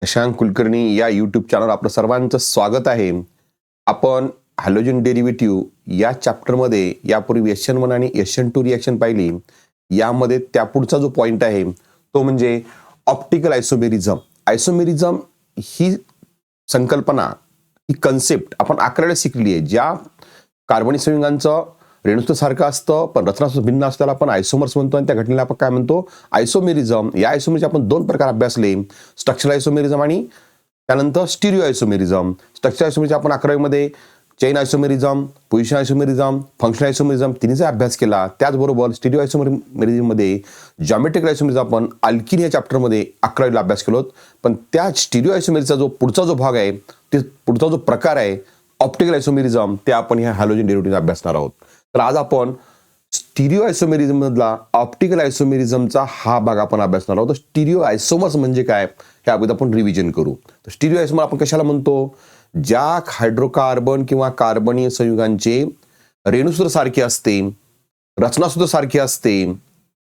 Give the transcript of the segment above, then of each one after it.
शशांक कुलकर्णी या YouTube channel आपलं सर्वांचं स्वागत आहे. आपण हॅलोजन डेरिव्हेटिव्ह या चॅप्टरमध्ये यापूर्वी SN1 आणि SN2 रिएक्शन पाहिली. यामध्ये त्यापुढचा जो पॉइंट आहे तो म्हणजे ऑप्टिकल आयसोमेरिझम. आयसोमेरिझम ही संकल्पना, ही कन्सेप्ट आपण 11वीला शिकली आहे. ज्या कार्बनिक संयुगांचं रेणुत्व सारखं असतं पण रचना भिन्न असतं त्याला आपण आयसोमर्स म्हणतो आणि त्या घटनेला आपण काय म्हणतो, आयसोमेरिझम. या आयसोमेरिझम आपण 2 प्रकार अभ्यासले, स्ट्रक्चरल आयसोमेरिझम आणि त्यानंतर स्टिरिओ आयसोमेरिझम. स्ट्रक्चरल आयसोमेरिझम आपण 11वीमध्ये chain isomerism, position isomerism, functional isomerism तिन्हीचा अभ्यास केला. त्याचबरोबर स्टिरिओ आयसोमेरिझममध्ये जॉमेट्रिकल आयसोमेरिझम आपण अल्किन या चॅप्टरमध्ये 11वीला अभ्यास केलो. पण त्या स्टिरिओ आयसोमेरिझमचा जो पुढचा जो भाग आहे, ते पुढचा जो प्रकार आहे ऑप्टिकल आयसोमेरिझम, ते आपण ह्या हॅलोजन डेरिव्हेटिव्ह अभ्यासणार आहोत. तर आज आपण स्टिरिओ आयसोमेरिझम मधला ऑप्टिकल आयसोमेरिझमचा हा भाग आपण अभ्यासणार आहोत. स्टिरिओ आयसोमर्स म्हणजे काय हे अगोदर आपण रिव्हिजन करू. तर स्टिरिओ आयसोमर आपण कशाला म्हणतो, ज्या हायड्रोकार्बन किंवा कार्बनीय संयुगांचे रेणुसूत्र सारखे असते, रचनासूत्र सारखे असते,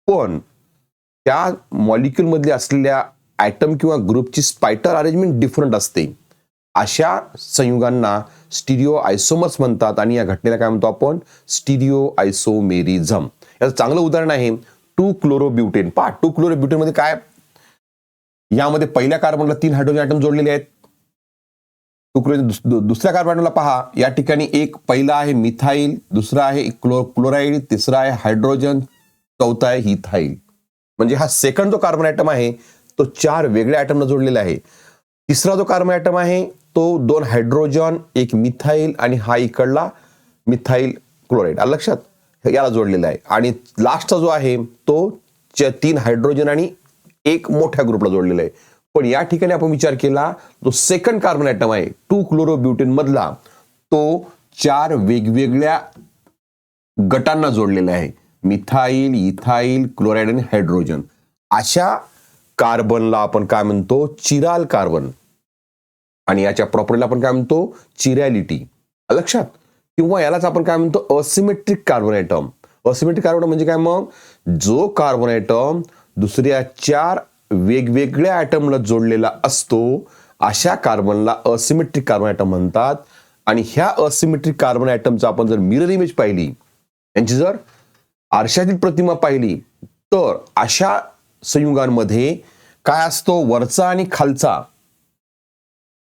पण त्या मॉलिक्यूल मध्ये असलेल्या ॲटम किंवा ग्रुपची स्पायटर अरेंजमेंट डिफरंट असते, अशा संयुगांना स्टिरिओ आयसोमर्स म्हणतात. आणि या घटनेला काय म्हणतो आपण, स्टिरिओ आयसोमेरिझम. याचं चांगलं उदाहरण आहे 2-क्लोरोब्युटेन. पहा 2-क्लोरोब्युटेन मध्ये काय, यामध्ये पहिल्या कार्बनला 3 हायड्रोजन ॲटम जोडलेले आहेत. दुसऱ्या कार्बनला पहा, या ठिकाणी एक पहिला आहे मिथाईल, दुसरा आहे क्लोराईड, तिसरा आहे हायड्रोजन, चौथा आहे इथाईल. म्हणजे हा सेकंड जो कार्बन ॲटम आहे तो 4 वेगळ्या ॲटमला जोडलेला आहे. तिसरा जो कार्बन ॲटम आहे तो 2 हायड्रोजन, एक मिथाईल आणि हा इकडला मिथाईल क्लोराईड, लक्षात, याला जोडलेला आहे. आणि लास्टचा जो आहे तो 3 हायड्रोजन आणि एक मोठ्या ग्रुपला जोडलेला आहे. पण या ठिकाणी आपण विचार केला, तो सेकंड कार्बन ॲटम आहे 2-क्लोरोब्युटेन मधला, तो 4 वेगवेगळ्या गटांना जोडलेला आहे, मिथाईल, इथाईल, क्लोराईड आणि हायड्रोजन. अशा कार्बनला आपण काय म्हणतो, चिराल कार्बन. आणि याच्या प्रॉपर्टीला आपण काय म्हणतो, चिरॅलिटी, लक्षात. किंवा यालाच आपण काय म्हणतो, asymmetric carbon atom. Asymmetric carbon म्हणजे काय, मग जो कार्बन ॲटम दुसऱ्या 4 वेगवेगळ्या ॲटमला जोडलेला असतो, अशा कार्बनला असिमेट्रिक कार्बन ॲटम म्हणतात. आणि ह्या असिमेट्रिक कार्बन ॲटमचा आपण जर मिरर इमेज पाहिली, यांची जर आरशातील प्रतिमा पाहिली, तर अशा संयुगांमध्ये काय असतो, वरचा आणि खालचा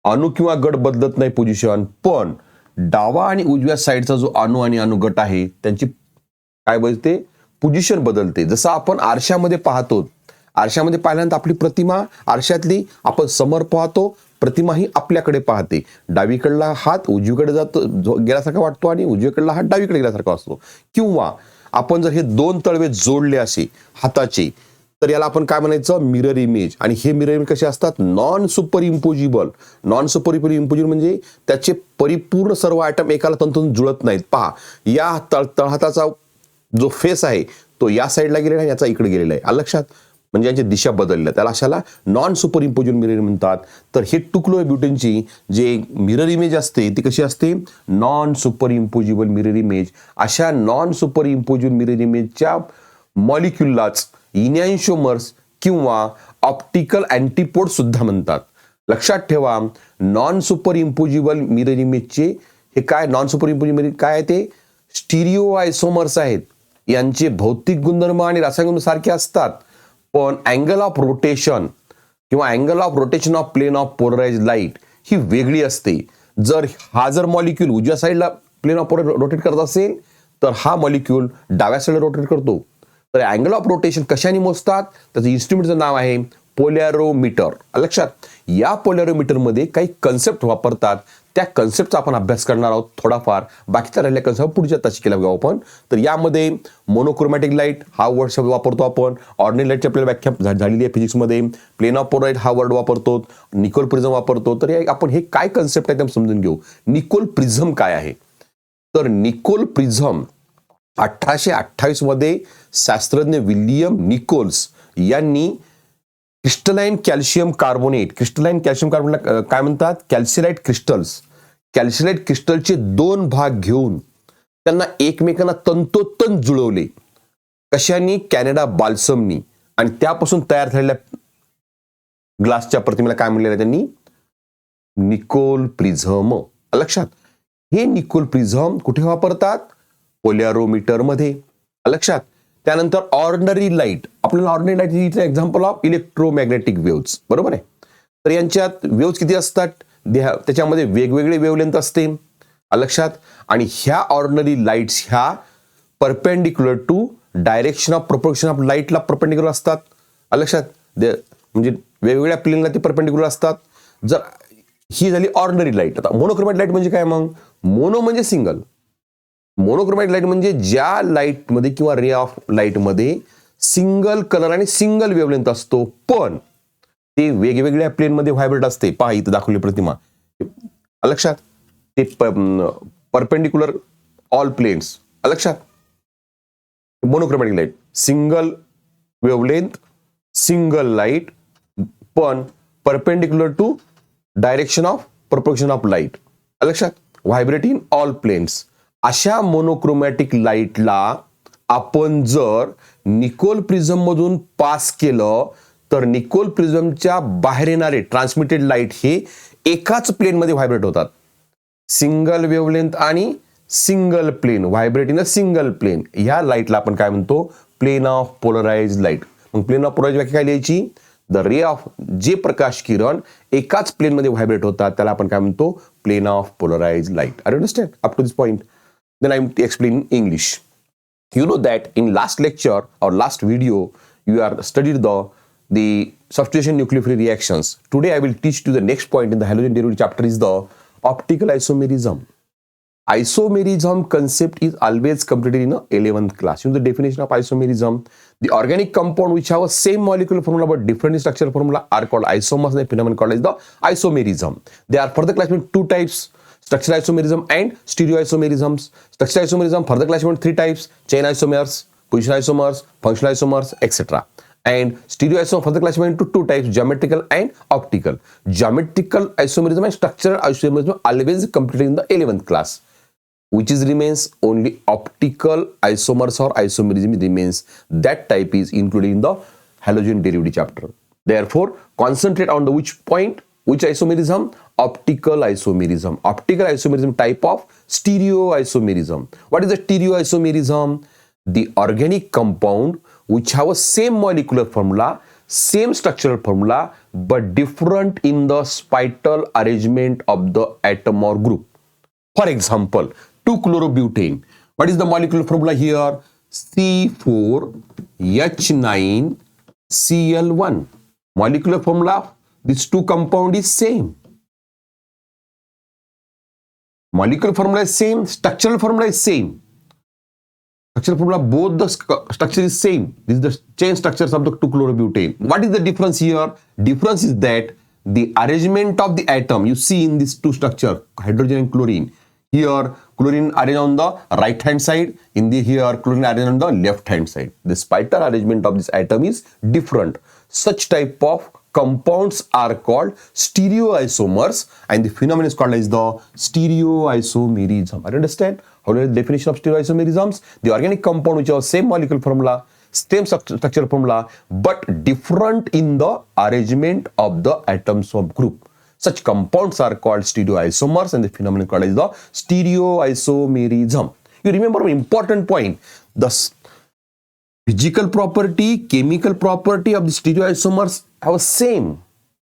अणु किंवा गट बदलत नाही पोझिशन, पण डावा आणि उजव्या साईडचा जो अणु आणि अणुगट आहे त्यांची काय बदलते, पोझिशन बदलते. जसं आपण आरशामध्ये पाहतो, आरशामध्ये पाहिल्यानंतर आपली प्रतिमा आरशातली आपण समोर पाहतो, प्रतिमा ही आपल्याकडे पाहते. डावीकडला हात उजवीकडे जातो गेल्यासारखा वाटतो आणि उजवीकडला हात डावीकडे गेल्यासारखा असतो. किंवा आपण जर हे 2 तळवे जोडले असे हाताचे, तर याला आपण काय म्हणायचं, मिरर इमेज. आणि हे मिरर इमेज कसे असतात, non super imposable. Non super imposable म्हणजे त्याचे परिपूर्ण सर्व आयटम एकाला तंतोतंत जुळत नाहीत. पहा, या तळहाताचा जो फेस आहे तो या साईडला गेलेला आहे, याचा इकडे गेलेला आहे, लक्षात. म्हणजे यांची दिशा बदलल्या, त्याला अशाला नॉन सुपर इम्पोजिबल मिरर म्हणतात. तर हे 2-क्लोरोब्युटेनची जे मिरर इमेज असते ती कशी असते, non super imposable mirror image. अशा नॉन सुपर इम्पोजिबल मिरर इमेजच्या मॉलिक्यूललाच इनॅन्शिओमर्स किंवा ऑप्टिकल अँटीपोड सुद्धा म्हणतात. लक्षात ठेवा, नॉन सुपर इम्पोजिबल मिरर इमेजचे हे काय, नॉन सुपर इम्पोजिबल मिरर काय आहे, ते स्टिरिओ आयसोमर्स आहेत. यांचे भौतिक गुणधर्म आणि रासायनिक गुणधर्म सारखे असतात, पण अँगल ऑफ रोटेशन किंवा angle of rotation of plane of polarised light ही वेगळी असते. जर मॉलिक्यूल उजव्या साईडला प्लेन ऑफ रोटेट करत असेल, तर हा मॉलिक्यूल डाव्या साईडला रोटेट करतो. तर अँगल ऑफ रोटेशन कशाने मोजतात, त्याचं इन्स्ट्रुमेंटचं नाव आहे पोलॅरोमीटर, लक्षात. या पोलॅरोमीटरमध्ये काही कन्सेप्ट वापरतात, त्या कन्सेप्टचा आपण अभ्यास करणार आहोत थोडाफार. बाकीचा राहिल्या कन्सेप्ट पुढच्या ताशी केला जाऊ आपण. तर यामध्ये मोनोक्रोमॅटिक लाईट हा वर्ड शब्द वापरतो आपण. ऑर्डिनरी लाईटची आपल्याला व्याख्या झालेली आहे फिजिक्समध्ये. प्लेन ऑफ पोलराइड हा वर्ड वापरतो, निकोल प्रिझम वापरतो. तर आपण हे काय कन्सेप्ट आहे ते समजून घेऊ. निकोल प्रिझम काय आहे, तर निकोल प्रिझम 1828 मध्ये शास्त्रज्ञ विल्यम निकोल्स यांनी crystalline calcium carbonate, crystalline calcium कार्बोनेटला काय म्हणतात, कॅल्शिलाइट क्रिस्टल्स. कॅल्शिलाइट क्रिस्टलचे 2 भाग घेऊन त्यांना एकमेकांना तंतोतंत जुळवले. कशानी, कॅनडा बाल्समनी. आणि त्यापासून तयार झालेल्या ग्लासच्या प्रतिमेला काय म्हणलेलं आहे त्यांनी? Nicol prism. लक्षात, हे निकोल प्रिझम कुठे वापरतात? पोलॅरोमीटर मध्ये. लक्षात. त्यानंतर ऑर्डिनरी लाईट. आपल्याला ordinary light is example of electromagnetic waves. बरोबर आहे. तर यांच्यात वेव्स किती असतात? त्याच्यामध्ये वेगवेगळे वेवलेंथ असते. लक्षात. आणि ह्या ऑर्डिनरी लाईट्स ह्या perpendicular to direction of propagation of लाईटला परपेंडिक्युलर असतात. लक्षात. म्हणजे वेगवेगळ्या प्लेनला ते परपेंडिक्युलर असतात. जर ही झाली ऑर्डिनरी लाईट. आता मोनोक्रोमॅटिक लाईट म्हणजे काय? मग मोनो म्हणजे सिंगल. मोनोक्रोमॅटिक लाईट म्हणजे ज्या लाईटमध्ये किंवा रे ऑफ लाईटमध्ये सिंगल कलर आणि सिंगल वेवलेंथ असतो, पण ते वेगवेगळ्या प्लेनमध्ये व्हायब्रेट असते. पहा इथं दाखवली प्रतिमा. लक्षात. ते परपेंडिक्युलर ऑल प्लेन्स. लक्षात. Monochromatic light single wavelength, single light, पण perpendicular to direction of propagation of light. लक्षात. Vibrate in all planes. अशा मोनोक्रोमॅटिक लाईटला आपण जर निकोल प्रिझम मधून पास केलं तर निकोल प्रिझमच्या बाहेर येणारे ट्रान्समिटेड लाईट हे एकाच प्लेनमध्ये व्हायब्रेट होतात. सिंगल वेवलेंथ आणि single plane, vibrate in a single plane. ह्या लाईटला आपण काय म्हणतो? Plane of polarise light. मग प्लेन ऑफ पोलराइज व्याख्या काय लिहायची? द रे ऑफ जे प्रकाश किरण एकाच प्लेनमध्ये व्हायब्रेट होतात त्याला आपण काय म्हणतो? Plane of polarise light. Are you understand up to this point? Then I'm explaining English. You know that in last lecture or last video, you are studied the substitution nucleophile reactions. Today I will teach you the next point in the halogen derivative chapter is the optical isomerism. Isomerism concept is always completed in the 11th class. You know the definition of isomerism. The organic compound which have a same molecular formula but different structural formula are called isomers. The phenomenon called as the isomerism. They are further classified in two types. Structural isomerism and stereoisomerisms. Structural isomerism further classified in three types: chain isomers, position isomers, functional isomers, etc. And stereoisomerism further classified into two types: geometrical and optical. Geometrical isomerism and structural isomerism always completed in the 11th class. Which is remains only optical isomers or isomerism remains. That type is included in the halogen derivative chapter. Therefore, concentrate on the which point? Which isomerism? Optical isomerism. Optical isomerism type of stereoisomerism. What is the stereoisomerism? The organic compound which have a same molecular formula, same structural formula, but different in the spital arrangement of the atom or group. For example, 2-chlorobutane. What is the molecular formula here? C4H9Cl1. Molecular formula, these two compound is same. Molecular formula is same, structural formula is same. Structural formula, both the structure is same. This is the chain structures of the 2-chlorobutane. What is the difference here? Difference is that the arrangement of the atom, you see in these two structure, hydrogen and chlorine. Here, chlorine arranged on the right hand side. In the here, chlorine arranged on the left hand side. The spital arrangement of this atom is different. Such type of compounds are called stereoisomers, and the phenomenon is called as the stereoisomerism. I understand? How is the definition of stereoisomerisms? The organic compound which have same molecular formula, same structural formula, but different in the arrangement of the atoms of group. Such compounds are called stereoisomers, and the phenomenon called as the stereoisomerism. You remember an important point: the physical property, chemical property of the stereoisomers have same,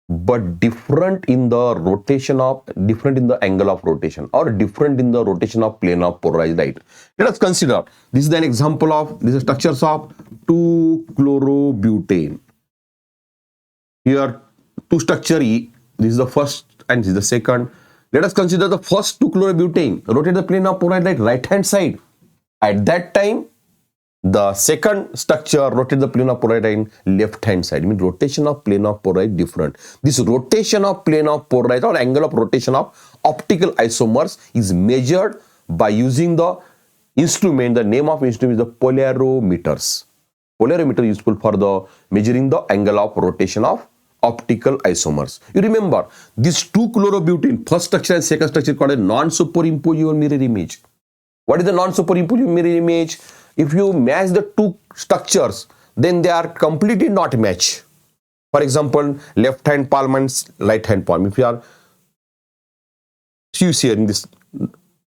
but different in the rotation of, different in the angle of rotation, or different in the rotation of plane of polarized light. Let us consider, this is an example of, these are structures of 2-chlorobutane. Here, two structure E, this is the first and this is the second. Let us consider the first 2-chlorobutane, rotate the plane of polarized light right hand side. At that time, the second structure rotate the plane of polarized light left hand side. I mean rotation of plane of polarized different. This rotation of plane of polarized or angle of rotation of optical isomers is measured by using the instrument. The name of instrument is the polarometers. Polarometer is useful for the measuring the angle of rotation of optical isomers. You remember this 2-chlorobutane first structure and second structure called a non-superimposable mirror image. What is the non-superimposable mirror image? If you match the two structures, then they are completely not match. For example, left hand palm and right hand palm. If you see in this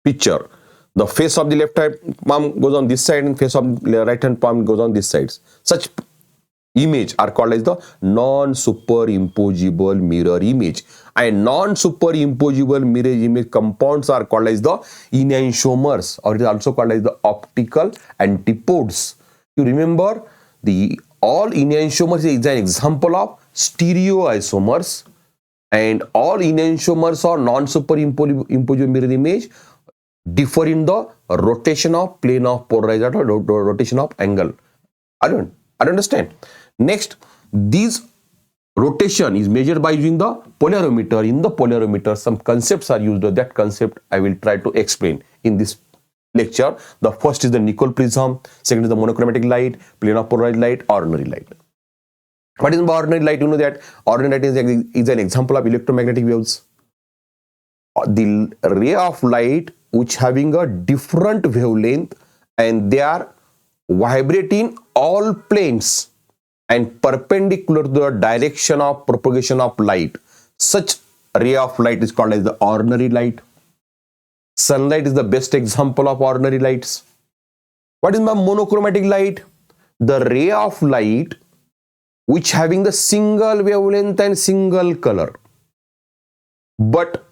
picture, the face of the left hand palm goes on this side and face of the right hand palm goes on this side. Such image are called as the non-superimposable mirror image, and non-superimposable mirror image compounds are called as the enantiomers, or it is also called as the optical antipodes. You remember, the all enantiomers is an example of stereoisomers, and all enantiomers or non-superimposable mirror image differ in the rotation of plane of polarization or rotation of angle. I don't understand. Next, this rotation is measured by using the polarimeter. In the polarimeter, some concepts are used. That concept I will try to explain in this lecture. The first is the Nicol prism, second is the monochromatic light, plane of polarized light, ordinary light. What is ordinary light? You know that ordinary light is an example of electromagnetic waves. The ray of light which having a different wavelength and they are vibrating all planes and perpendicular to the direction of propagation of light. Such ray of light is called as the ordinary light. Sunlight is the best example of ordinary lights. What is my monochromatic light? The ray of light which having the single wavelength and single color, but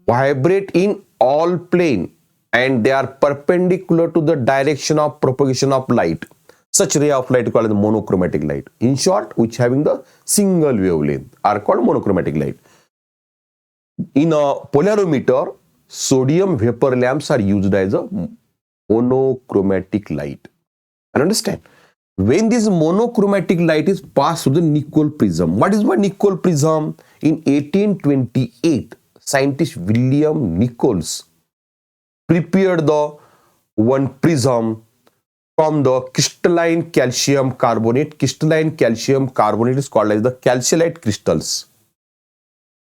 vibrate in all plane and they are perpendicular to the direction of propagation of light. Such ray of light is called the monochromatic light. In short, which having the single wavelength are called monochromatic light. In a polarimeter, sodium vapor lamps are used as a monochromatic light. I understand. When this monochromatic light is passed through the Nicol prism. What is my Nicol prism? In 1828, scientist William Nichols prepared the one prism from the crystalline calcium carbonate. Crystalline calcium carbonate is called as the calciolite crystals.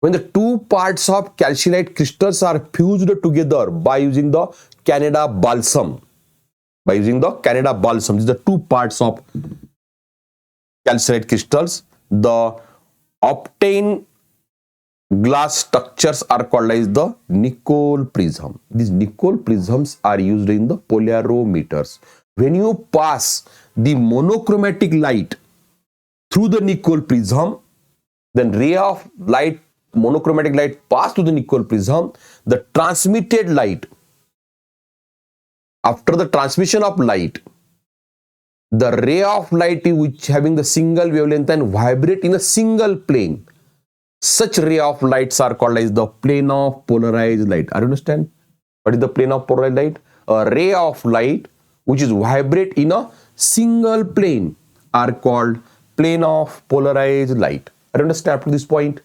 When the two parts of calciolite crystals are fused together by using the Canada balsam, these are the two parts of calciolite crystals, the obtained glass structures are called as the Nicol prism. These Nicol prisms are used in the polarimeters. When you pass the monochromatic light through the Nicol prism, then ray of light, monochromatic light pass through the Nicol prism, the transmitted light, after the transmission of light, the ray of light which having the single wavelength and vibrate in a single plane, such ray of lights are called as the plane of polarized light. I understand what is the plane of polarized light? A ray of light which is vibrate in a single plane are called plane of polarized light. I understand up to this point.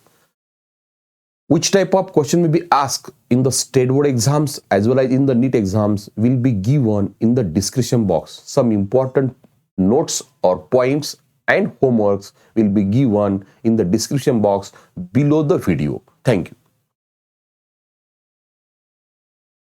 Which type of question will be asked in the state board exams as well as in the NEET exams will be given in the description box. Some important notes or points and homeworks will be given in the description box below the video. Thank you.